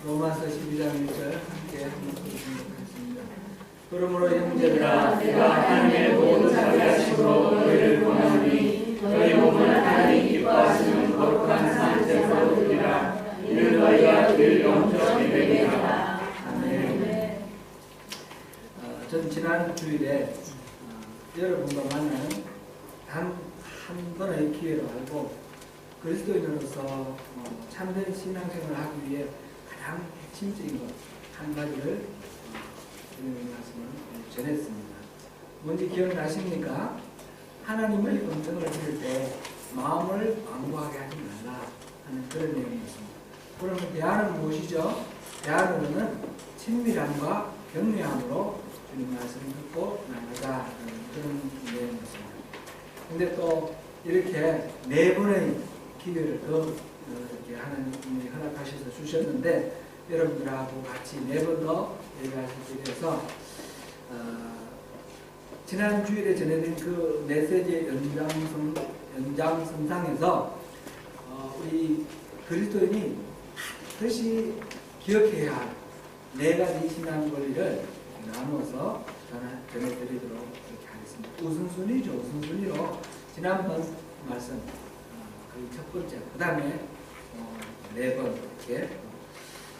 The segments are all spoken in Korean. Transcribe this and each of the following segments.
로마서 12장 1절 함께 읽어보도록 하겠습니다. 그러므로 형제들아 내가 하나님의 모든 자비하심으로 너희를 권하노니 너희 몸을 하나님 기뻐하시는 거룩한 산제사로 드리라. 이는 너희가 늘 영적 예배게 하라. 아멘. 전 지난 주일에 여러분과 만나는 한 번의 기회로 알고 그리스도인으로서 참된 신앙생활을 하기 위해 가장 핵심적인 것 한 가지를 말씀을 전했습니다. 뭔지 기억나십니까? 하나님의 음성을 들을 때 마음을 완고하게 하지 말라 하는 그런 내용이었습니다. 그러면 대안은 무엇이죠? 대안으로는 친밀함과 격려함으로 주님 말씀을 듣고 나가자 그런 내용이었습니다. 근데 또 이렇게 네 번의 기회를 더 이렇게 하나님이 허락하셔서 주셨는데 여러분들하고 같이 네 번 더 얘기하실 수 있어서 지난 주일에 전해드린 그 메시지의 연장선상에서 우리 그리스도인이 반드시 기억해야 할 네 가지 신앙 권리를 나누어서 전해드리도록 이렇게 하겠습니다. 우선순위죠. 우선순위로 지난번 말씀 그 첫 번째, 그 다음에 네 번 이렇게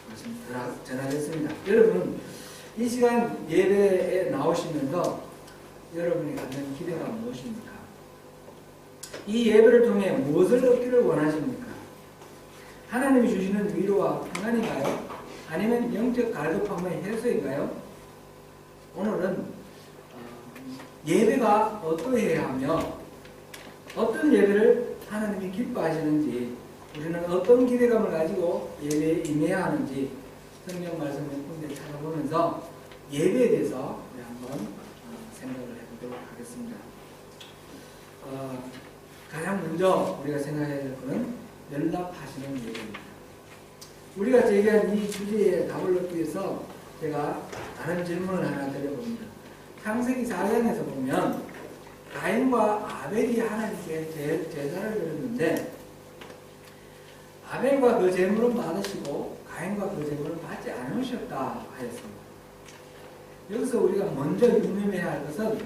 말씀 전하겠습니다. 여러분 이 시간 예배에 나오시면서 여러분이 갖는 기대가 무엇입니까? 이 예배를 통해 무엇을 얻기를 원하십니까? 하나님이 주시는 위로와 평안인가요? 아니면 영적 갈급함의 해소인가요? 오늘은 예배가 어떠해야 하며 어떤 예배를 하나님이 기뻐하시는지 우리는 어떤 기대감을 가지고 예배에 임해야 하는지 성경 말씀 몇 군데 찾아보면서 예배에 대해서 우리 한번 생각을 해보도록 하겠습니다. 가장 먼저 우리가 생각해야 될 것은 연락하시는 예배입니다. 우리가 제기한 이 주제에 답을 얻기 위해서 제가 다른 질문을 하나 드려봅니다. 창세기 4장에서 보면 가인과 아벨이 하나님께 제사를 드렸는데 아벨과 그 제물은 받으시고 가인과 그 제물은 받지 않으셨다 하였습니다. 여기서 우리가 먼저 유념해야 할 것은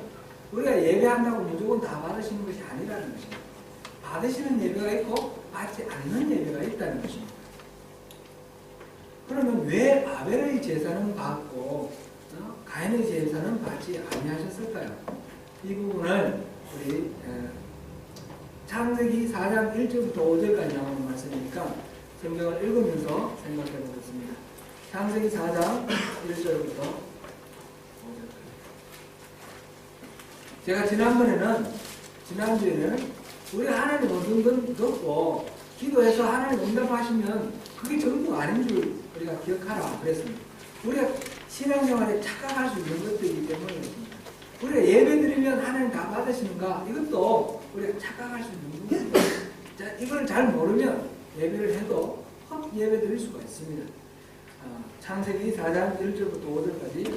우리가 예배한다고 무조건 다 받으시는 것이 아니라는 것입니다. 받으시는 예배가 있고 받지 않는 예배가 있다는 것입니다. 그러면 왜 아벨의 제사는 받고 가인의 제사는 받지 아니하셨을까요? 이 부분을 우리 창세기 4장 1절부터 5절까지 나오는 말씀이니까 성경을 읽으면서 생각해 보겠습니다. 창세기 4장 1절부터 5절까지. 제가 지난주에는 우리가 하나님 어떤 건 듣고 기도해서 하나님 응답하시면 그게 전부가 아닌 줄 우리가 기억하라 그랬습니다. 우리가 신앙생활에 착각할 수 있는 것들이기 때문에 그렇습니다. 우리가 예배 드리면 하나님 다 받으시는가? 이것도 우리가 착각할 수 있는 부분입니다. 자, 이걸 잘 모르면 예배를 해도 헛 예배 드릴 수가 있습니다. 창세기 4장 1절부터 5절까지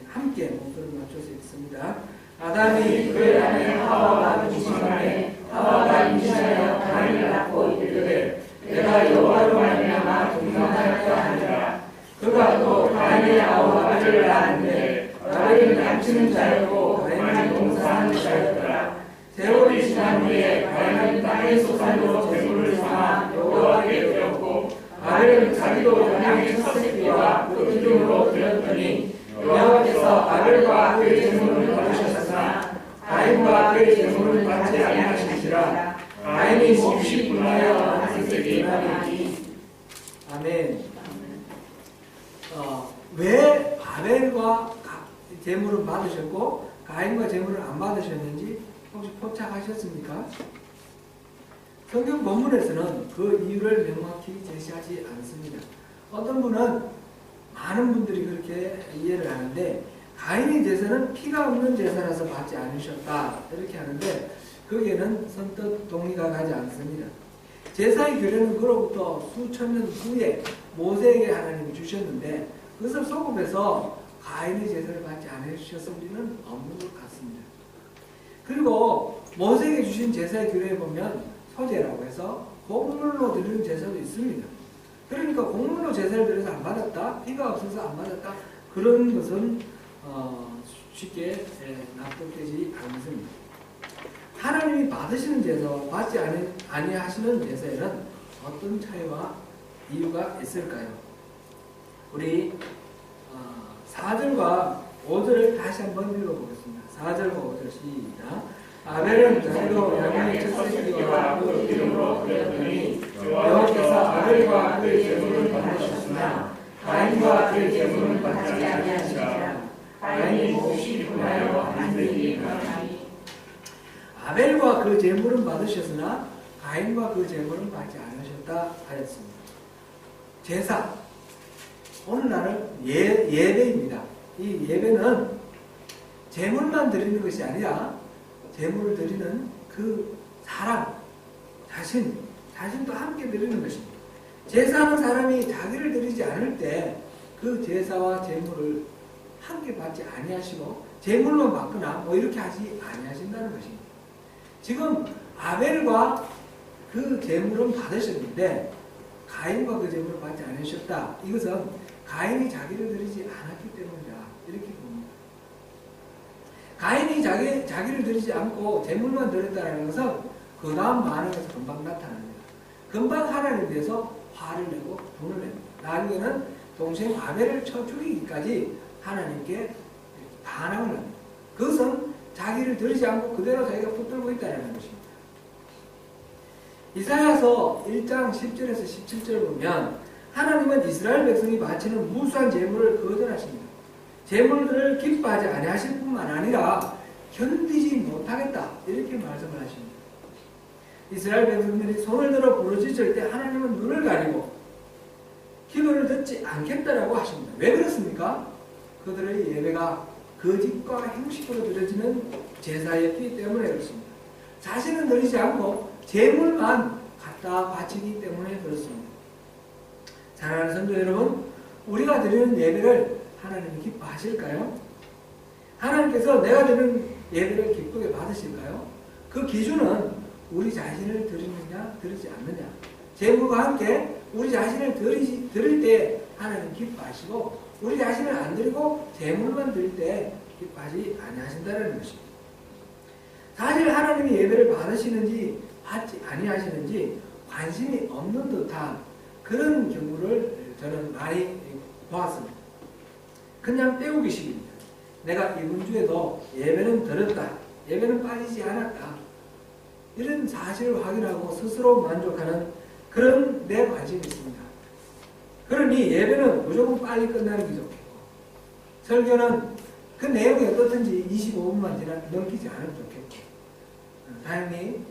함께 목소리를 맞춰서 읽습니다. 아담이 그의 아내 하와가 임신하매 하와가 임신하여 가인을 낳고 이르되 내가 여호와로 말미암아 동정하였다 하니라. 그가 또 가인의 아우 아벨을 낳았는데 아벨은 남치는 자였고 가인은 농사하는 자였더라. 세월이 지난 후에 가인은 땅의 소산으로 제물을 삼아 여호와께 드렸고 아벨은 자기도 연양의 첫 새끼와 그 기름으로 드렸더니 여호와께서 아벨과 그의 제물을 받으셨으나 가인과 그의 제물을 받지 아니하시니라. 가인이 몹시 분하여 안식되게 하니. 아멘. 왜 아벨과 제물을 받으셨고 가인과 제물을 안 받으셨는지 혹시 포착하셨습니까? 성경 본문에서는 그 이유를 명확히 제시하지 않습니다. 어떤 분은 많은 분들이 그렇게 이해를 하는데 가인의 제사는 피가 없는 제사라서 받지 않으셨다 이렇게 하는데 거기에는 선뜻 동의가 가지 않습니다. 제사의 규례는 그로부터 수천 년 후에 모세에게 하나님이 주셨는데 그것을 소급해서 가인의 제사를 받지 않으셨을 리는 없는 것 같습니다. 그리고 모세에게 주신 제사의 규례에 보면 소제라고 해서 곡물로 드리는 제사도 있습니다. 그러니까 공물로 제사를 드려서 안 받았다, 비가 없어서 안 받았다, 그런 것은 쉽게 납득되지 않습니다. 하나님이 받으시는 제사와 받지 아니하시는 제사에는 어떤 차이와 이유가 있을까요? 우리 4절과 5절을 다시 한번 읽어보겠습니다. 4절과 5절 시작. 아벨은 자기도 양의 첫 새끼와 그 기름으로 드렸더니 여호와께서 아벨과 그의 제물을 받으셨으나 가인과 그의 제물은 받지 아니하시니라. 가인이 몹시 분하여 안되니 가니. 아벨과 그 제물은 받으셨으나 가인과 그 제물은 받지 않으셨다 하였습니다. 제사, 오늘날은 예배입니다. 이 예배는 제물만 드리는 것이 아니라 제물을 드리는 그 사람, 자신도 함께 드리는 것입니다. 제사하는 사람이 자기를 드리지 않을 때 그 제사와 제물을 함께 받지 아니하시고 제물만 받거나 뭐 이렇게 하지 아니하신다는 것입니다. 지금 아벨과 그 제물은 받으셨는데 가인과 그 제물을 받지 않으셨다. 이것은 가인이 자기를 드리지 않았기 때문이다. 이렇게 봅니다. 가인이 자기를 드리지 않고 제물만 드렸다는 것은 그 다음 반응에서 금방 나타납니다. 금방 하나님에 대해서 화를 내고 분을 냅니다. 나중에는 동생 아벨을 쳐 죽이기까지 하나님께 반항을 합니다. 그것은 자기를 드리지 않고 그대로 자기가 붙들고 있다는 것입니다. 이사야서 1장 10절에서 17절 보면 하나님은 이스라엘 백성이 바치는 무수한 제물을 거절하십니다. 제물들을 기뻐하지 아니하실 뿐만 아니라 견디지 못하겠다 이렇게 말씀을 하십니다. 이스라엘 백성들이 손을 들어 부르짖을 때 하나님은 눈을 가리고 기도를 듣지 않겠다라고 하십니다. 왜 그렇습니까? 그들의 예배가 거짓과 형식으로 드려지는 제사였기 때문에 그렇습니다. 자신은 드리지 않고 제물만 갖다 바치기 때문에 그렇습니다. 사랑하는 성도 여러분, 우리가 드리는 예배를 하나님이 기뻐하실까요? 하나님께서 내가 드리는 예배를 기쁘게 받으실까요? 그 기준은 우리 자신을 드리느냐 드리지 않느냐. 제물과 함께 우리 자신을 드릴 때 하나님 기뻐하시고 우리 자신을 안 드리고 제물만 드릴 때 기뻐하지 아니하신다는 것입니다. 사실 하나님이 예배를 받으시는지 받지 아니하시는지 관심이 없는 듯한 그런 경우를 저는 많이 보았습니다. 그냥 때우기식입니다. 내가 이번 주에도 예배는 드렸다. 예배는 빠지지 않았다. 이런 사실을 확인하고 스스로 만족하는 그런 내 관심이 있습니다. 그러니 예배는 무조건 빨리 끝나는 게 좋겠고 설교는 그 내용이 어떻든지 25분만 넘기지 않으면 좋겠고 다행히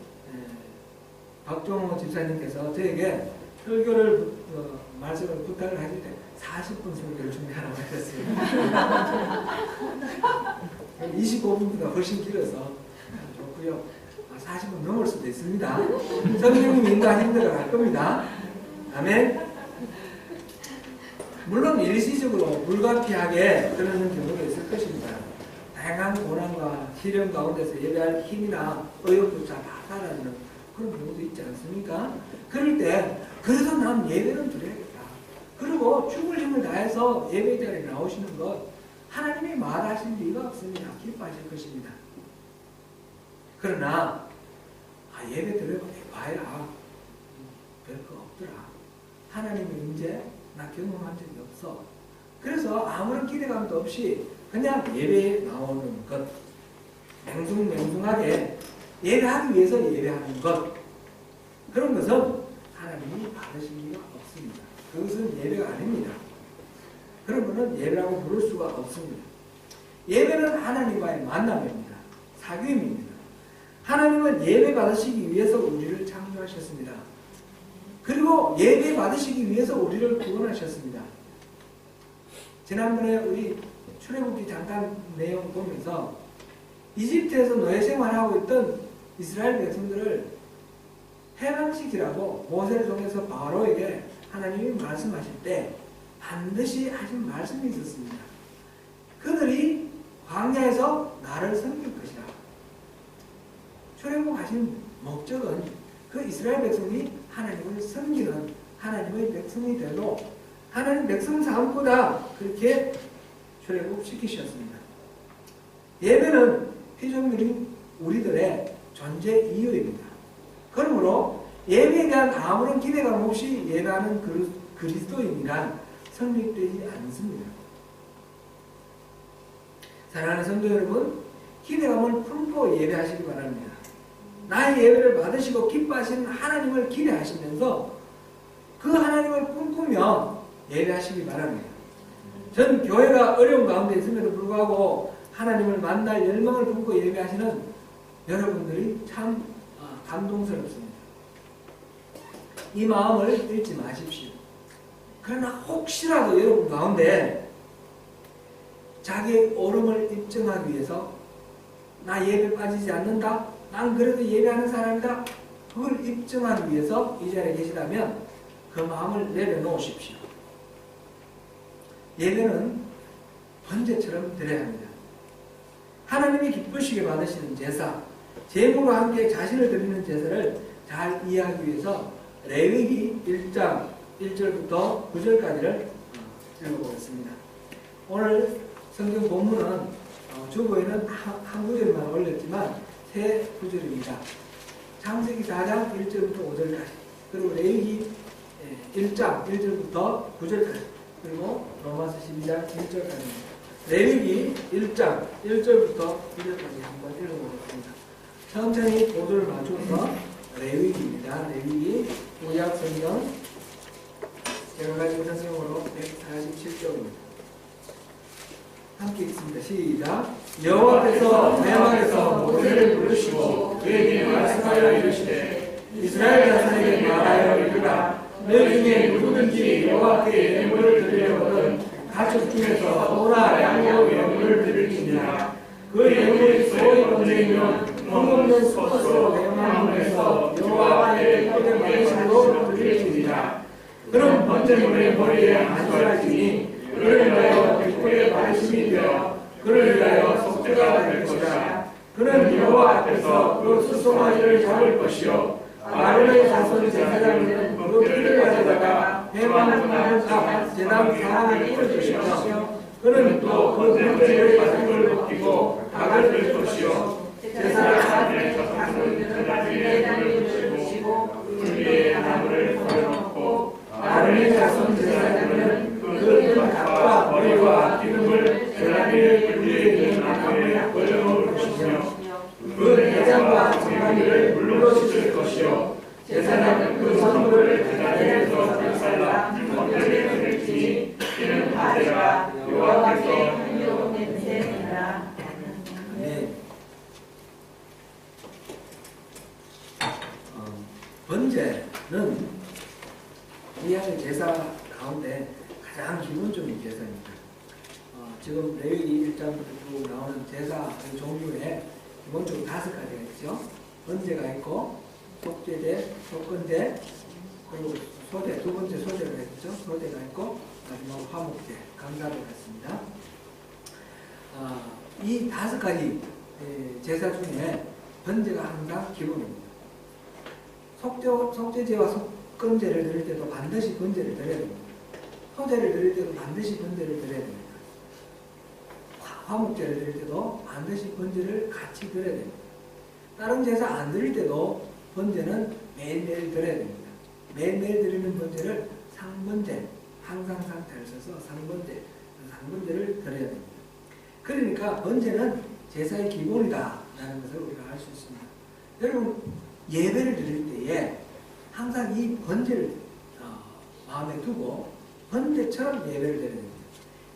박종호 집사님께서 저에게 설교를 말씀을 부탁을 하실 때 40분 설교를 준비하라고 하셨어요. 25분보다 훨씬 길어서 좋고요. 40분 넘을 수도 있습니다. 성령님 인도가 힘들어 갈 겁니다. 아멘. 물론 일시적으로 불가피하게 그러는 경우가 있을 것입니다. 다양한 고난과 시련 가운데서 예배할 힘이나 의욕조차 다 사라지는 그런 경우도 있지 않습니까? 그럴 때 그래도 난 예배는 드려야겠다. 그리고 죽을 힘을 다해서 예배 자리에 나오시는 것 하나님이 말하실 리가 없습니다. 기뻐하실 것입니다. 그러나 예배 드려봐야 별거 없더라. 하나님의 임재 나 경험한 적이 없어. 그래서 아무런 기대감도 없이 그냥 예배에 나오는 것, 맹숭맹숭하게 예배하기 위해서 예배하는 것, 그런 것은 하나님이 받으실 리가 없습니다. 그것은 예배가 아닙니다. 그런 것은 예배라고 부를 수가 없습니다. 예배는 하나님과의 만남입니다. 사귐입니다. 하나님은 예배 받으시기 위해서 우리를 창조하셨습니다. 그리고 예배 받으시기 위해서 우리를 구원하셨습니다. 지난번에 우리 출애굽기 잠깐 내용 보면서 이집트에서 노예 생활하고 있던 이스라엘 백성들을 해방시키라고 모세를 통해서 바로에게 하나님이 말씀하실 때 반드시 하신 말씀이 있었습니다. 그들이 광야에서 나를 섬길 것이라. 출애굽하신 목적은 그 이스라엘 백성이 하나님을 섬기는 하나님의 백성이 되도 하나님 백성 삶보다 그렇게 출애굽시키셨습니다. 예배는 피조물인 우리들의 존재 이유입니다. 그러므로 예배에 대한 아무런 기대감 없이 예배하는 그리스도인이란 성립되지 않습니다. 사랑하는 성도 여러분, 기대감을 품고 예배하시기 바랍니다. 나의 예배를 받으시고 기뻐하시는 하나님을 기대하시면서 그 하나님을 꿈꾸며 예배하시기 바랍니다. 전 교회가 어려운 가운데 있음에도 불구하고 하나님을 만날 열망을 품고 예배하시는 여러분들이 참 감동스럽습니다. 이 마음을 잃지 마십시오. 그러나 혹시라도 여러분 가운데 자기의 오름을 입증하기 위해서 나 예배 빠지지 않는다, 난 그래도 예배하는 사람이다, 그걸 입증하기 위해서 이 자리에 계시다면 그 마음을 내려놓으십시오. 예배는 번제처럼 드려야 합니다. 하나님이 기쁘시게 받으시는 제사, 제물과 함께 자신을 드리는 제사를 잘 이해하기 위해서 레위기 1장 1절부터 9절까지를 읽어보겠습니다. 오늘 성경 본문은 주보에는 한 구절만 올렸지만 세 구절입니다. 창세기 4장 1절부터 5절까지, 그리고 레위기 1장 1절부터 9절까지, 그리고 로마서 12장 1절까지입니다. 레위기 1장 1절부터 9절까지 한번 읽어보겠습니다. 천천히 보도를 맞춰서 레위기입니다. 레위기 구약 성경 여러 가지 성경으로 147쪽입니다. 함께 읽습니다. 시작. 여호와께서 대만에서 모세를 부르시고 그에게 말씀하여 이르시되 이스라엘 자손에게 말하여 이르라. 너희 중에 누구든지 여호와께 예물을 드리려거든 가축 중에서 소나 양의 예물을 드릴지니라. 그 예물이 소의 번제이면 흠없는 소스로 대만에서 여호와께 꿀에 받으심으로 드릴지니라. 그럼 번제물의 머리에 안수할지니 그를 위하여 뒷골에 받으심이 되어 그를 위하여 속죄가 될 것이라. 그는 여호와 앞에서 그 수송아지를 잡을 것이요 아론의 자손 제사장은 그 피를 가져다가 해만 나는 앞 제단 사람을 뿌릴 것이며 그는 또 그 번제를 받은 걸 벗기고 닭을 들 것이요 제사장의 자손은 나중에 불을 붙이고 그 위에 나무를 걸어놓고 아론의 자손 제사장은 그 닭과 머리와 기름을 제단의 그 위에 있는 나무에 걸어놓을 것이며 그 내장과 정강이를 물로 씻을 것이요 제사장은 그 선물을 제단에서 불살라 번제를 드릴지니 이는 바제가 여호와께서 향기로운 냄새니라. 네. 번제는 구약의 제사 가운데 가장 기본적인 제사입니다. 지금 레위기 1장부터 쭉 나오는 제사 종류에 기본적으로 5가지가 있죠. 번제가 있고 속죄제, 속건제, 그리고 소제, 두 번째 소제가 있죠. 소제가 있고 마지막 화목제, 감사제가 있습니다. 이 5가지 제사 중에 번제가 항상 기본입니다. 속죄제와 속건제를 드릴 때도 반드시 번제를 드려야 됩니다. 소제를 드릴 때도 반드시 번제를 드려야 됩니다. 화목제를 드릴 때도 반드시 번제를 같이 드려야 됩니다. 다른 제사 안 드릴 때도 번제는 매일매일 드려야 됩니다. 매일매일 드리는 번제를 상번제, 항상 상태를 써서 상번제를 드려야 됩니다. 그러니까 번제는 제사의 기본이다 라는 것을 우리가 알 수 있습니다. 여러분 예배를 드릴 때에 항상 이 번제를 마음에 두고 번제처럼 예배를 드려야 됩니다.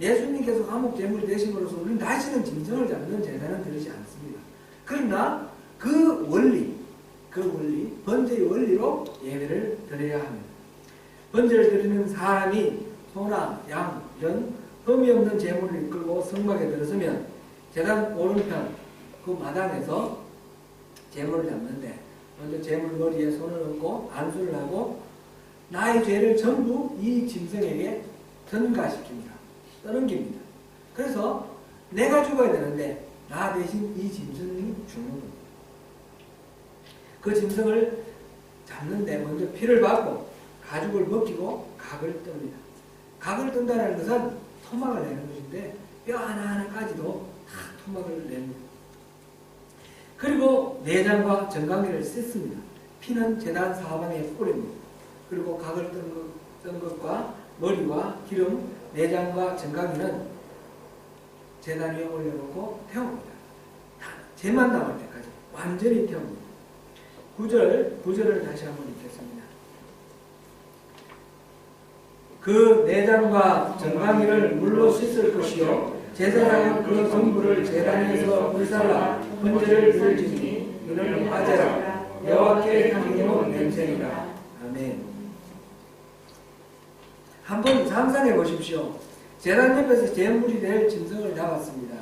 예수님께서 화목제물 되심으로써 우리는 다시는 짐승을 잡는 제사는 드리지 않습니다. 그러나 그 원리, 번제의 원리로 예배를 드려야 합니다. 번제를 드리는 사람이 소나 양 이런 흠이 없는 제물을 이끌고 성막에 들어서면 제단 오른편 그 마당에서 제물을 잡는데 먼저 제물 머리에 손을 얹고 안수를 하고 나의 죄를 전부 이 짐승에게 전가시킵니다. 떠넘깁니다. 그래서 내가 죽어야 되는데 나 대신 이 짐승이 죽는 겁니다. 그 짐승을 잡는데 먼저 피를 받고 가죽을 벗기고 각을 뜹니다. 각을 뜬다는 것은 토막을 내는 것인데 뼈 하나하나까지도 다 토막을 냅니다. 그리고 내장과 정강이를 씻습니다. 피는 제단 사방에 뿌립니다. 그리고 각을 뜬 것과 머리와 기름, 내장과 정강이는 제단 위에 올려놓고 태웁니다. 제만 나올 때까지 완전히 태웁니다. 9절을 다시 한번 읽겠습니다. 그 내장과 정강이를 물로 씻을 것이요 제사장은 그 전부를 제단 위에서 불살라 번제를 드릴지니 이는 화제라 여호와께 향기로운 냄새니라. 아멘. 한번 상상해 보십시오. 제단 옆에서 제물이 될 짐승을 잡았습니다.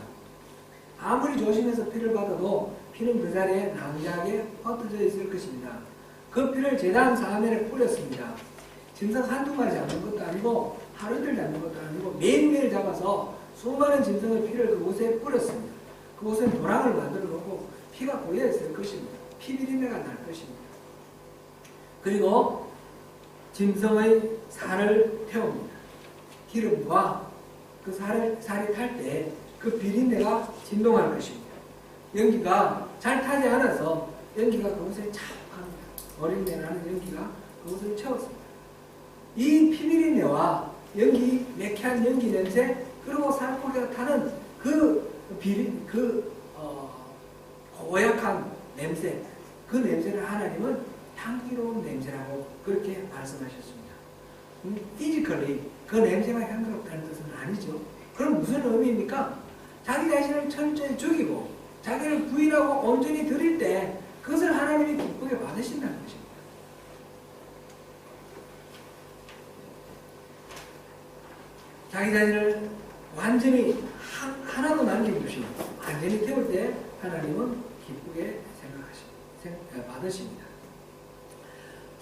아무리 조심해서 피를 받아도 피는 그 자리에 낭자하게 흩어져 있을 것입니다. 그 피를 제단 사면에 뿌렸습니다. 짐승 한두 마리 잡는 것도 아니고 하루 이틀 잡는 것도 아니고 매일매일 잡아서 수많은 짐승의 피를 그곳에 뿌렸습니다. 그곳에 도랑을 만들어 놓고 피가 고여 있을 것입니다. 피 비린내가 날 것입니다. 그리고 짐승의 살을 태웁니다. 기름과 그 살이 탈 때 그 비린내가 진동할 것입니다. 연기가 잘 타지 않아서 연기가 그곳에 차갑니다. 어린내 나는 연기가 그곳을 채웠습니다. 이 피비린내와 연기, 매캐한 연기 냄새, 그리고 살코기가 타는 고약한 냄새, 그 냄새를 하나님은 향기로운 냄새라고 그렇게 말씀하셨습니다. 피지컬리 그 냄새가 향기롭다는 뜻은 아니죠. 그럼 무슨 의미입니까? 자기 자신을 철저히 죽이고 자기를 부인하고 온전히 드릴 때 그것을 하나님이 기쁘게 받으신다는 것입니다. 자기 자신을 완전히 하나도 남겨주시고 완전히 태울 때 하나님은 기쁘게 받으십니다.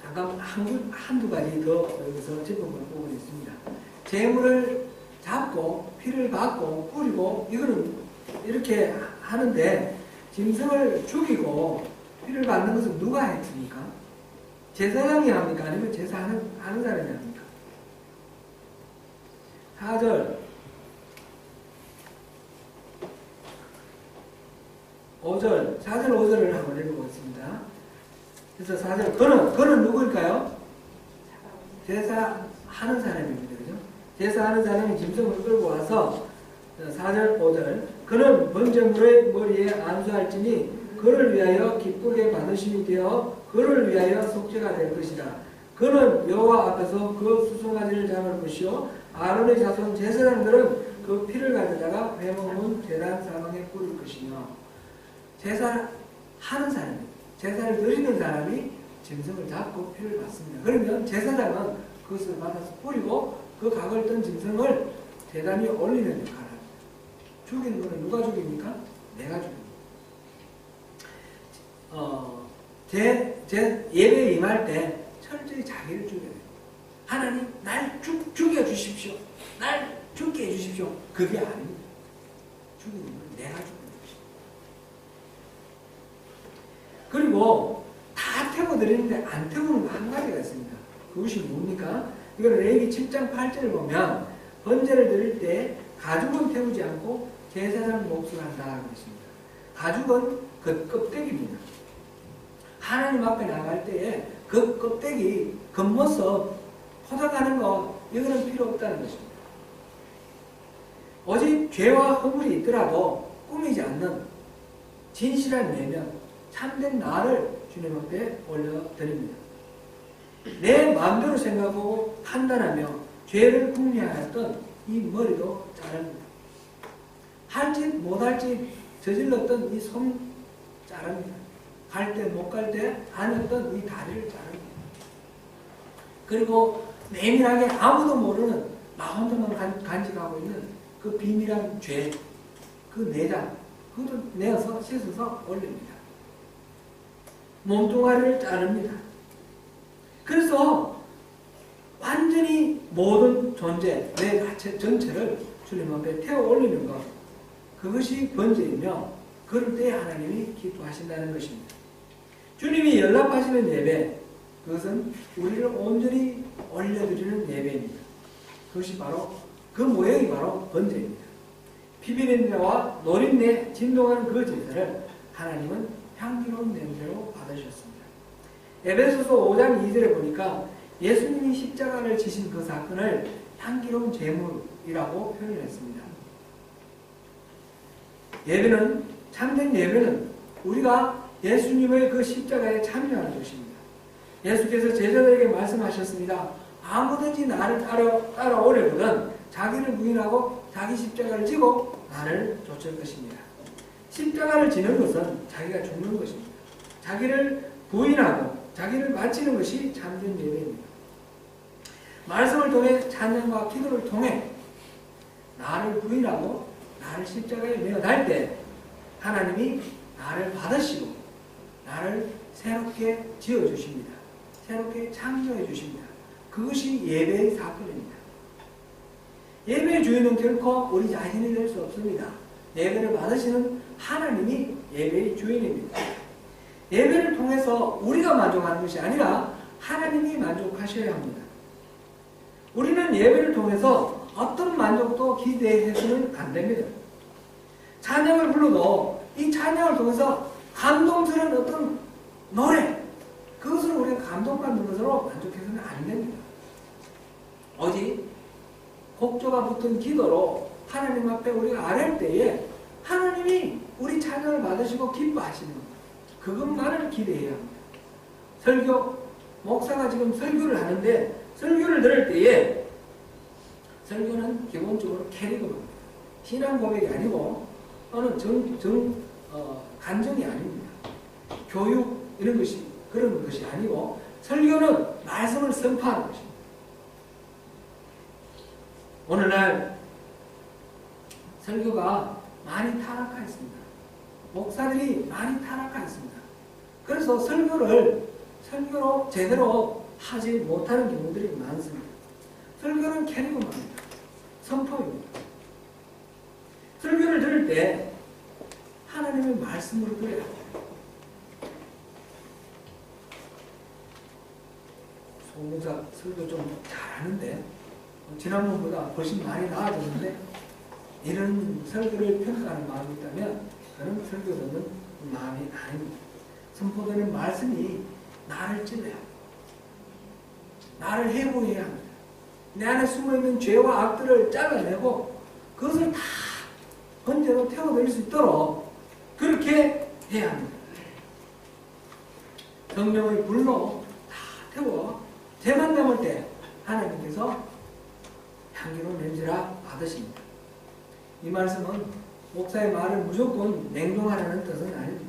잠깐 한두 가지 더 여기서 짚어볼 부분이 있습니다. 재물을 잡고 피를 받고 뿌리고 이거는 이렇게 하는데 짐승을 죽이고 피를 받는 것은 누가 했습니까? 제사장이 합니까? 아니면 제사하는 사람이 합니까? 4절 4절 5절을 한번 읽어보겠습니다. 그래서 4절 그는 누구일까요? 제사하는 사람입니다. 그죠? 제사하는 사람이 짐승을 끌고 와서 4절 5절 그는 번제물의 머리에 안수할지니 그를 위하여 기쁘게 받으심이 되어 그를 위하여 속죄가 될 것이다. 그는 여호와 앞에서 그 수송아지를 잡을 것이요 아론의 자손 제사장들은 그 피를 가져다가 회먹는 제단 사방에 뿌릴 것이며 제사하는 사람이 제사를 드리는 사람이 짐승을 잡고 피를 받습니다. 그러면 제사장은 그것을 받아서 뿌리고 그 각을 뜬 짐승을 제단 위에 올리는 역할을 합니다. 죽이는 것은 누가 죽입니까? 내가 죽입니다. 예배에 임할 때 철저히 자기를 죽여야 돼요. 하나님 날 죽여주십시오. 날 죽게 해주십시오. 그게 아닙니다. 죽이는 건 내가 죽이는 것입니다. 그리고 다 태워드리는데 안 태우는 거 한 가지가 있습니다. 그것이 뭡니까? 이거는 레위기 7장 8절을 보면 번제를 드릴 때 가죽은 태우지 않고 제사장 몫을 한다 그랬습니다. 가죽은 그 껍데기입니다. 하나님 앞에 나갈 때에 그 껍데기, 겉모습, 포장하는 거 이거는 필요 없다는 것입니다. 오직 죄와 허물이 있더라도 꾸미지 않는 진실한 내면, 참된 나를 주님 앞에 올려드립니다. 내 마음대로 생각하고 판단하며 죄를 궁리하였던 이 머리도 자릅니다. 할지 못할지 저질렀던 이 손 자릅니다. 갈 때 못 갈 때 아녔던 이 다리를 자릅니다. 그리고 내밀하게 아무도 모르는 나 혼자만 간직하고 있는 그 비밀한 죄, 그 내장, 그것도 내어서 씻어서 올립니다. 몸뚱아리를 자릅니다. 그래서 완전히 모든 존재, 내 자체 전체를 주님 앞에 태워 올리는 것, 그것이 번제이며 그럴 때 하나님이 기뻐하신다는 것입니다. 주님이 연락하시는 예배, 그것은 우리를 온전히 올려드리는 예배입니다. 그것이 바로 그 모형이 바로 번제입니다. 피비린내와 노린내 진동하는 그 제사를 하나님은 향기로운 냄새로 받으셨습니다. 에베소서 5장 2절에 보니까 예수님이 십자가를 지신 그 사건을 향기로운 제물이라고 표현했습니다. 예배는, 참된 예배는 우리가 예수님의 그 십자가에 참여하는 것입니다. 예수께서 제자들에게 말씀하셨습니다. 아무든지 나를 따라오려거든 자기를 부인하고 자기 십자가를 지고 나를 쫓을 것입니다. 십자가를 지는 것은 자기가 죽는 것입니다. 자기를 부인하고 자기를 바치는 것이 참된 예배입니다. 말씀을 통해 찬양과 기도를 통해 나를 부인하고 나를 십자가에 매어 달 때 하나님이 나를 받으시고 나를 새롭게 지어주십니다. 새롭게 창조해 주십니다. 그것이 예배의 사건입니다. 예배의 주인은 결코 우리 자신이 될 수 없습니다. 예배를 받으시는 하나님이 예배의 주인입니다. 예배를 통해서 우리가 만족하는 것이 아니라 하나님이 만족하셔야 합니다. 우리는 예배를 통해서 어떤 만족도 기대해서는 안 됩니다. 찬양을 불러도 이 찬양을 통해서 감동스러운 어떤 노래, 그것으로 우리가 감동받는 것으로 만족해서는 안 됩니다. 오직 곡조가 붙은 기도로 하나님 앞에 우리가 아랠 때에 하나님이 우리 찬양을 받으시고 기뻐하시는 것, 그것만을 기대해야 합니다. 목사가 지금 설교를 하는데 설교를 들을 때에 설교는 기본적으로 캐리그입니다. 신앙 고백이 아니고 어느 간증이 아닙니다. 교육 이런 것이 그런 것이 아니고 설교는 말씀을 선포하는 것입니다. 오늘날 설교가 많이 타락하였습니다. 목사들이 많이 타락하였습니다. 그래서 설교로 제대로 하지 못하는 경우들이 많습니다. 설교는 캐리그입니다. 선포입니다. 설교를 들을 때 하나님의 말씀으로 들어야 합니다. 소목사 설교 좀 잘하는데 지난번보다 훨씬 많이 나아졌는데 이런 설교를 평가하는 마음이 있다면 그런 설교 듣는 마음이 아닙니다. 선포되는 말씀이 나를 찔러야 합니다. 나를 해보해야 합니다. 내 안에 숨어있는 죄와 악들을 잘라내고 그것을 다 번제로 태워드릴 수 있도록 그렇게 해야 합니다. 성령의 불로 다 태워 죄만 남을 때 하나님께서 향기로운 냄새라 받으십니다. 이 말씀은 목사의 말을 무조건 냉동하라는 뜻은 아닙니다.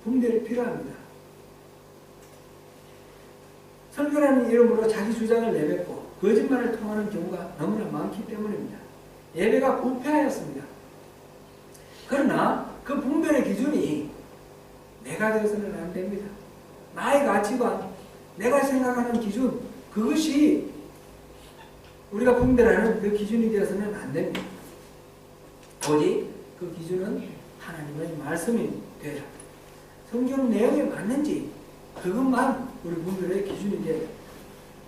분별이 필요합니다. 설교라는 이름으로 자기 주장을 내뱉고 거짓말을 통하는 경우가 너무나 많기 때문입니다. 예배가 부패하였습니다. 그러나 그 분별의 기준이 내가 되어서는 안 됩니다. 나의 가치관, 내가 생각하는 기준, 그것이 우리가 분별하는 그 기준이 되어서는 안 됩니다. 오직 그 기준은 하나님의 말씀이 되어야 합니다. 성경 내용에 맞는지 그것만 우리 분별의 기준이 되어야 합니다.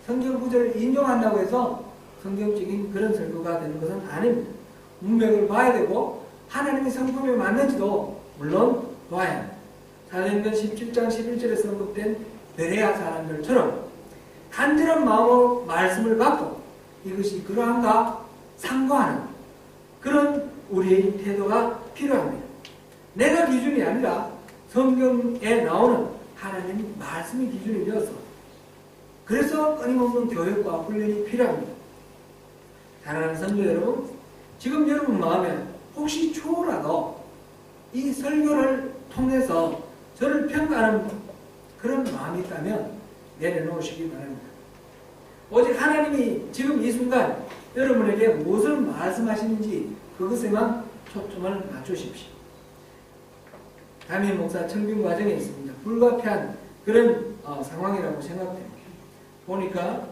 성경 구절을 인용한다고 해서 성경적인 그런 설교가 되는 것은 아닙니다. 문맥을 봐야 되고 하나님의 성품에 맞는지도 물론 봐야 합니다. 사도행전 17장 11절에 언급된 베레아 사람들처럼 간절한 마음으로 말씀을 받고 이것이 그러한가 상고하는 그런 우리의 태도가 필요합니다. 내가 기준이 아니라 성경에 나오는 하나님 말씀이 기준이 되어서 그래서 끊임없는 교육과 훈련이 필요합니다. 사랑하는 성도 여러분, 지금 여러분 마음에 혹시 초라도 이 설교를 통해서 저를 평가하는 그런 마음이 있다면 내려놓으시기 바랍니다. 오직 하나님이 지금 이 순간 여러분에게 무엇을 말씀하시는지 그것에만 초점을 맞추십시오. 담임 목사 청빙 과정에 있습니다. 불가피한 그런 상황이라고 생각됩니다. 보니까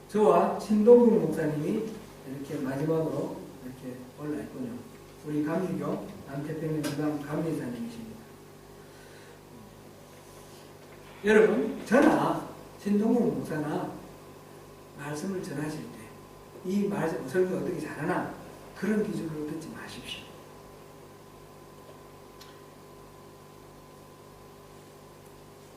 저와 신동국 목사님이 이렇게 마지막으로 이렇게 올라있군요. 우리 감리교 남태평양 지방 감리사님이십니다. 여러분, 저나 신동국 목사나 말씀을 전하실 때 이 말씀 설교 어떻게 잘하나 그런 기준으로 듣지 마십시오.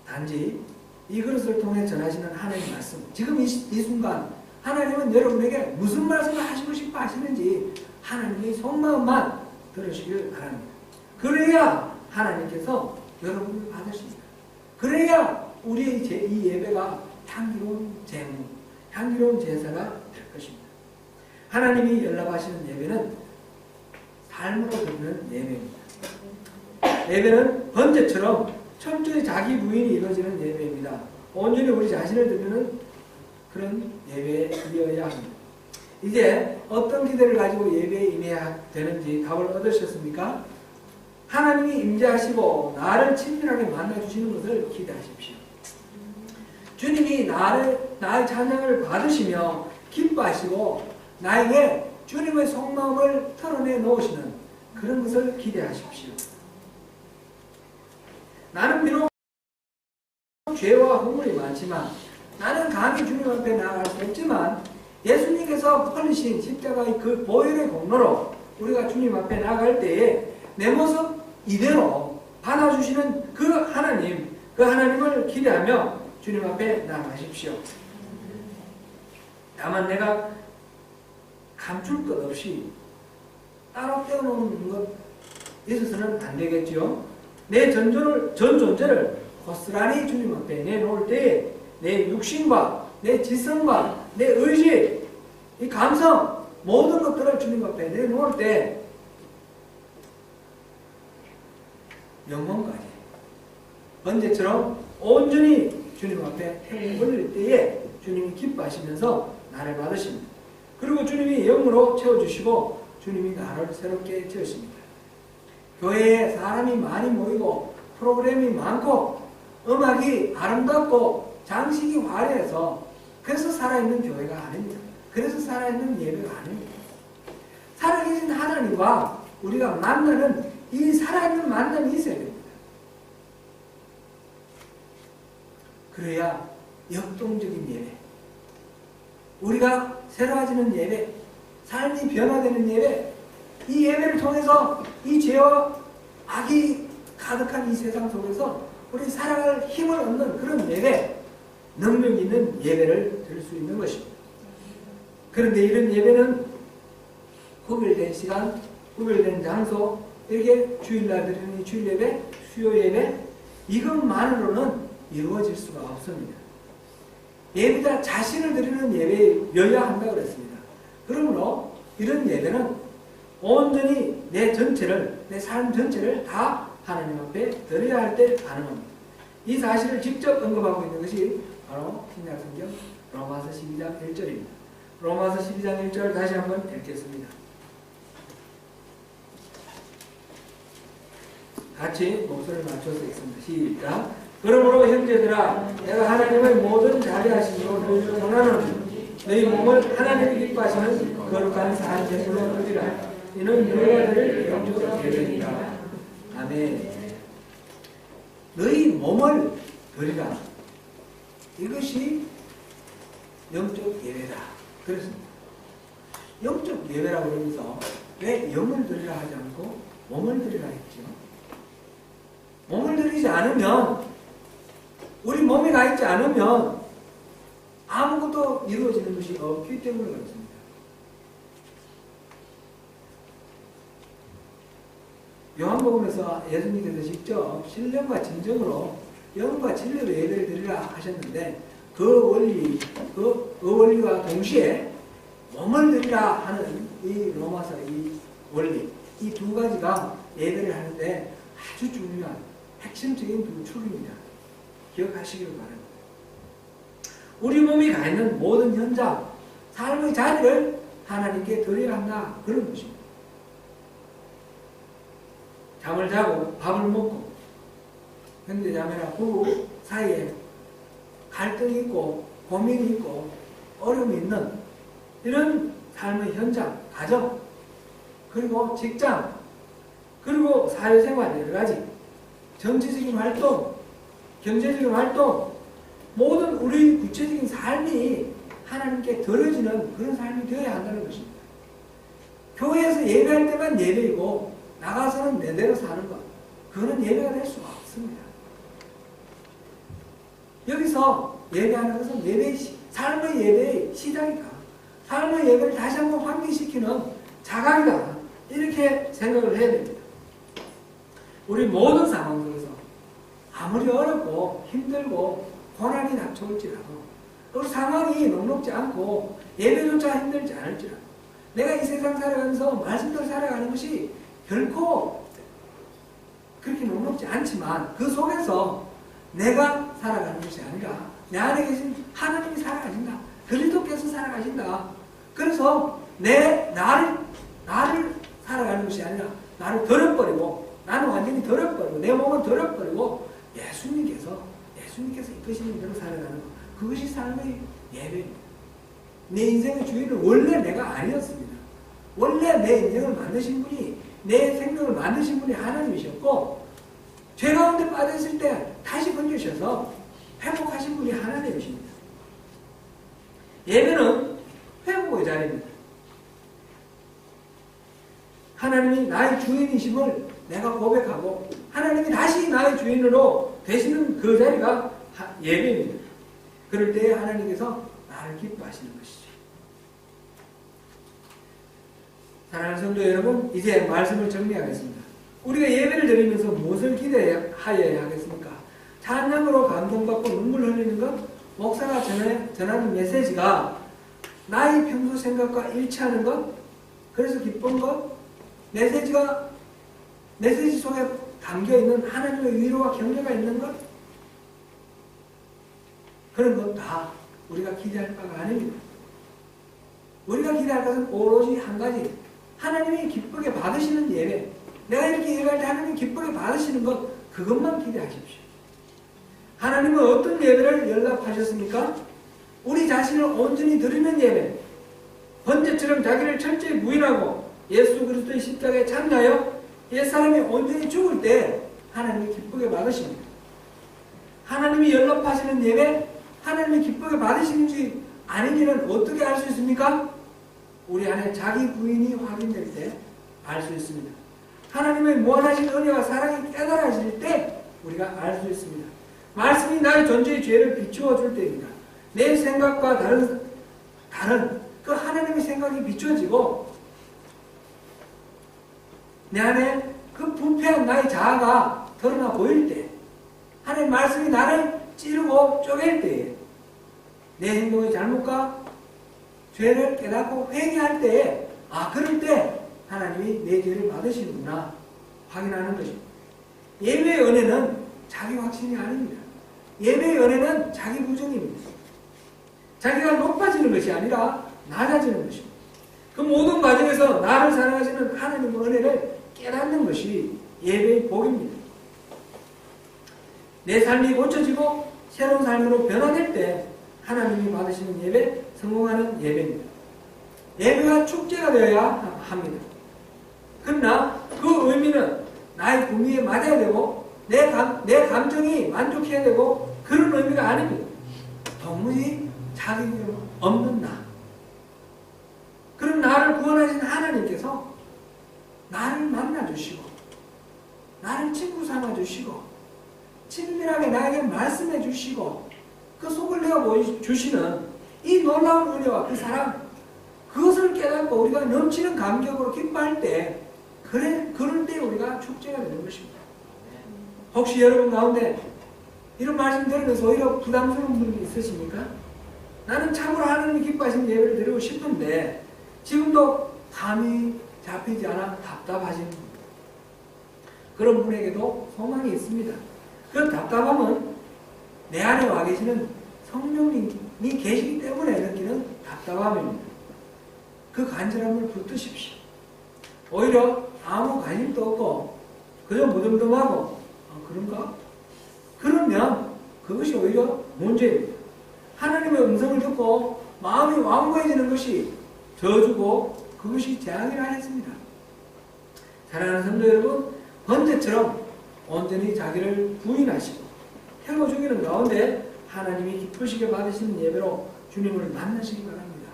단지 이 그릇을 통해 전하시는 하나님의 말씀, 지금 이 순간 하나님은 여러분에게 무슨 말씀을 하시고 싶어 하시는지 하나님의 속마음만 들으시길 바랍니다. 그래야 하나님께서 여러분을 받으십니다. 그래야 우리의 이 예배가 향기로운 제무, 향기로운 제사가 될 것입니다. 하나님이 연락하시는 예배는 삶으로 드리는 예배입니다. 예배는 번제처럼 철저히 자기 부인이 이루어지는 예배입니다. 온전히 우리 자신을 드리는 그런 예배이어야 합니다. 이제 어떤 기대를 가지고 예배에 임해야 되는지 답을 얻으셨습니까? 하나님이 임재하시고 나를 친밀하게 만나주시는 것을 기대하십시오. 주님이 나의 찬양을 받으시며 기뻐하시고 나에게 주님의 속마음을 털어내 놓으시는 그런 것을 기대하십시오. 나는 비록 죄와 허물이 많지만 나는 감히 주님 앞에 나아갈 수 없지만 예수님께서 흘리신 십자가의 그 보혈의 공로로 우리가 주님 앞에 나아갈 때에 내 모습 이대로 받아주시는 그 하나님을 기대하며 주님 앞에 나아가십시오. 다만 내가 감출 것 없이 따로 떼어놓는 것 있어서는 안 되겠죠. 내 전 존재를 고스란히 주님 앞에 내놓을 때에 내 육신과 내 지성과 내 의지, 이 감성, 모든 것들을 주님 앞에 내놓을 때 영혼까지 번제처럼 온전히 주님 앞에 올릴 때에 주님이 기뻐하시면서 나를 받으십니다. 그리고 주님이 영으로 채워주시고 주님이 나를 새롭게 지으십니다. 교회에 사람이 많이 모이고 프로그램이 많고 음악이 아름답고 장식이 화려해서 그래서 살아있는 교회가 아닙니다. 그래서 살아있는 예배가 아닙니다. 살아계신 하나님과 우리가 만나는 이 살아있는 만남이 있어야 됩니다. 그래야 역동적인 예배, 우리가 새로워지는 예배, 삶이 변화되는 예배, 이 예배를 통해서 이 죄와 악이 가득한 이 세상 속에서 우리 살아갈 힘을 얻는 그런 예배, 능력 있는 예배를 드릴 수 있는 것입니다. 그런데 이런 예배는 구별된 시간, 구별된 장소, 이렇게 주일날 드리는 이 주일 예배, 수요 예배, 이것만으로는 이루어질 수가 없습니다. 예배자 자신을 드리는 예배여야 한다고 그랬습니다. 그러므로 이런 예배는 온전히 내 전체를, 내 삶 전체를 다 하나님 앞에 드려야 할 때 가능합니다. 이 사실을 직접 언급하고 있는 것이 바로 신약성경 로마서 12장 1절입니다. 로마서 12장 1절 다시 한번 읽겠습니다. 같이 목소리를 맞춰서 읽습니다. 시작. 그러므로 형제들아, 내가 하나님의 모든 자비하심으로 전하는 너희 몸을 하나님이 기뻐하시는 거룩한 산 제물로 드리라. 이는 너희가 드릴 영적 예배니라. 아멘. 너희 몸을 드리라. 이것이 영적 예배다. 그렇습니다. 영적 예배라고 그러면서 왜 영을 드리라 하지 않고 몸을 드리라 했죠? 몸을 드리지 않으면, 우리 몸이 가 있지 않으면 아무것도 이루어지는 것이 없기 때문에 그렇습니다. 요한복음에서 예수님께서 직접 신령과 진정으로 영과 진리로 예배를 드리라 하셨는데 그 원리와 동시에 몸을 드리라 하는 이 로마서 이 원리, 이 두 가지가 예배를 하는데 아주 중요한 핵심적인 두 축입니다. 기억하시길 바랍니다. 우리 몸이 가 있는 모든 현장, 삶의 자리를 하나님께 드려야 한다. 그런 것입니다. 잠을 자고 밥을 먹고 형제 자매나 부부 사이에 갈등이 있고 고민이 있고 어려움이 있는 이런 삶의 현장, 가정, 그리고 직장, 그리고 사회생활 여러 가지 정치적인 활동, 경제적인 활동, 모든 우리 구체적인 삶이 하나님께 드려지는 그런 삶이 되어야 한다는 것입니다. 교회에서 예배할 때만 예배이고 나가서는 내대로 사는 것, 그거는 예배가 될 수가 없습니다. 여기서 예배하는 것은 삶의 예배의 시작이다. 삶의 예배를 다시 한번 환기시키는 자각이다. 이렇게 생각을 해야 됩니다. 우리 모든 상황 속에서 아무리 어렵고 힘들고 고난이 닥쳐올지라도 그 상황이 녹록지 않고 예배조차 힘들지 않을지라도 내가 이 세상 살아가면서 말씀대로 살아가는 것이 결코 그렇게 녹록지 않지만 그 속에서 내가 살아가는 것이 아니라 내 안에 계신 하나님이 살아가신다. 그리스도께서 살아가신다. 그래서 나를 살아가는 것이 아니라 나를 덜어버리고 나는 완전히 덜어버리고 내 몸은 덜어버리고 예수님께서 이끄시는 대로 살아가는 것. 그것이 삶의 예배입니다. 내 인생의 주인은 원래 내가 아니었습니다. 원래 내 인생을 만드신 분이 내 생명을 만드신 분이 하나님이셨고 죄 가운데 빠졌을 때 다시 건져주셔서 회복하신 분이 하나님이십니다. 예배는 회복의 자리입니다. 하나님이 나의 주인이심을 내가 고백하고 하나님이 다시 나의 주인으로 되시는 그 자리가 예배입니다. 그럴 때 하나님께서 나를 기뻐하시는 것이죠. 사랑하는 성도 여러분, 이제 말씀을 정리하겠습니다. 우리가 예배를 드리면서 무엇을 기대하여야 하겠습니까? 찬양으로 감동받고 눈물 흘리는 것, 목사가 전하는 메시지가 나의 평소 생각과 일치하는 것, 그래서 기쁜 것, 메시지 속에 담겨있는 하나님의 위로와 격려가 있는 것, 그런 것 다 우리가 기대할 바가 아닙니다. 우리가 기대할 것은 오로지 한 가지, 하나님이 기쁘게 받으시는 예배, 내가 이렇게 예배할 때 하나님이 기쁘게 받으시는 것, 그것만 기대하십시오. 하나님은 어떤 예배를 연락하셨습니까? 우리 자신을 온전히 드리는 예배, 번제처럼 자기를 철저히 부인하고 예수 그리스도의 십자가에 참여하여 옛사람이 온전히 죽을 때 하나님이 기쁘게 받으십니다. 하나님이 연락하시는 예배, 하나님이 기쁘게 받으시는지 아닌지는 어떻게 알 수 있습니까? 우리 안에 자기 부인이 확인될 때 알 수 있습니다. 하나님의 무한하신 은혜와 사랑이 깨달아질 때 우리가 알 수 있습니다. 말씀이 나의 존재의 죄를 비추어 줄 때입니다. 내 생각과 다른 그 하나님의 생각이 비추어지고 내 안에 그 부패한 나의 자아가 드러나 보일 때, 하나님 말씀이 나를 찌르고 쪼갤 때에 내 행동의 잘못과 죄를 깨닫고 회개할 때에 그럴 때 하나님이 내 죄를 받으시는구나 확인하는 것입니다. 예배의 은혜는 자기 확신이 아닙니다. 예배의 은혜는 자기 부정입니다. 자기가 높아지는 것이 아니라 낮아지는 것입니다. 그 모든 과정에서 나를 사랑하시는 하나님의 은혜를 깨닫는 것이 예배의 복입니다. 내 삶이 고쳐지고 새로운 삶으로 변화될 때 하나님이 받으시는 예배, 성공하는 예배입니다. 예배가 축제가 되어야 합니다. 그러나 그 의미는 나의 구미에 맞아야 되고 내 감정이 만족해야 되고 그런 의미가 아닙니다. 도무지 자격이 없는 나, 그런 나를 구원하신 하나님께서 나를 만나주시고 나를 친구 삼아주시고 친밀하게 나에게 말씀해 주시고 그 속을 내어주시는 이 놀라운 은혜와 그 사랑, 그것을 깨닫고 우리가 넘치는 감격으로 기뻐할 때 그럴 때 우리가 축제가 되는 것입니다. 혹시 여러분 가운데 이런 말씀 들으면서 오히려 부담스러운 분이 있으십니까? 나는 참으로 하나님이 기뻐하시는 예배를 드리고 싶은데 지금도 감이 잡히지 않아 답답하신 분, 그런 분에게도 소망이 있습니다. 그 답답함은 내 안에 와 계시는 성령님이 계시기 때문에 느끼는 답답함입니다. 그 간절함을 붙드십시오. 오히려 아무 관심도 없고 그저 무덤덤하고 그런가? 그러면 그것이 오히려 문제입니다. 하나님의 음성을 듣고 마음이 완고해지는 것이 저주고 그것이 재앙이라 했습니다. 사랑하는 성도 여러분, 번제처럼 온전히 자기를 부인하시고 태워 죽이는 가운데 하나님이 기쁘시게 받으시는 예배로 주님을 만나시기 바랍니다.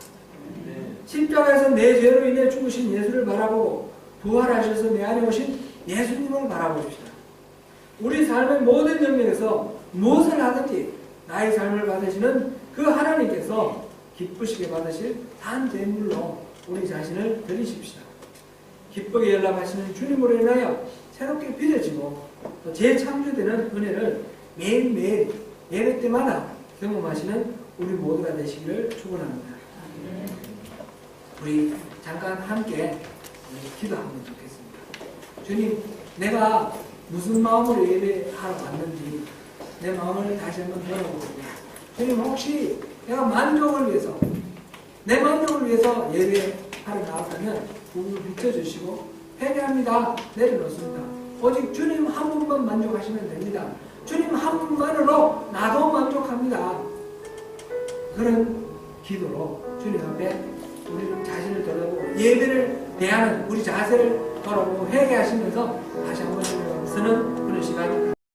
십자가에서 내 죄로 인해 죽으신 예수를 바라보고 부활하셔서 내 안에 오신 예수님을 바라보십시다. 우리 삶의 모든 영역에서 무엇을 하든지 나의 삶을 받으시는 그 하나님께서 기쁘시게 받으실 한 제물로 우리 자신을 드리십시다. 기쁘게 연락하시는 주님으로 인하여 새롭게 빚어지고 또 재창조되는 은혜를 매일매일 예배 때마다 경험하시는 우리 모두가 되시기를 축원합니다. 우리 잠깐 함께 기도하면 좋겠습니다. 주님, 내가 무슨 마음으로 예배하러 왔는지 내 마음을 다시 한번 돌아보겠습니다. 주님, 혹시 내가 만족을 위해서 내 만족을 위해서 예배하러 나왔다면 우리를 비춰주시고 회개합니다. 내려놓습니다. 오직 주님 한 분만 만족하시면 됩니다. 주님 한 분만으로 나도 만족합니다. 그런 기도로 주님 앞에 우리 자신을 돌아보고 예배를 대하는 우리 자세를 돌아보고 회개하시면서 다시 한번 주님 앞에 서는 그런 시간이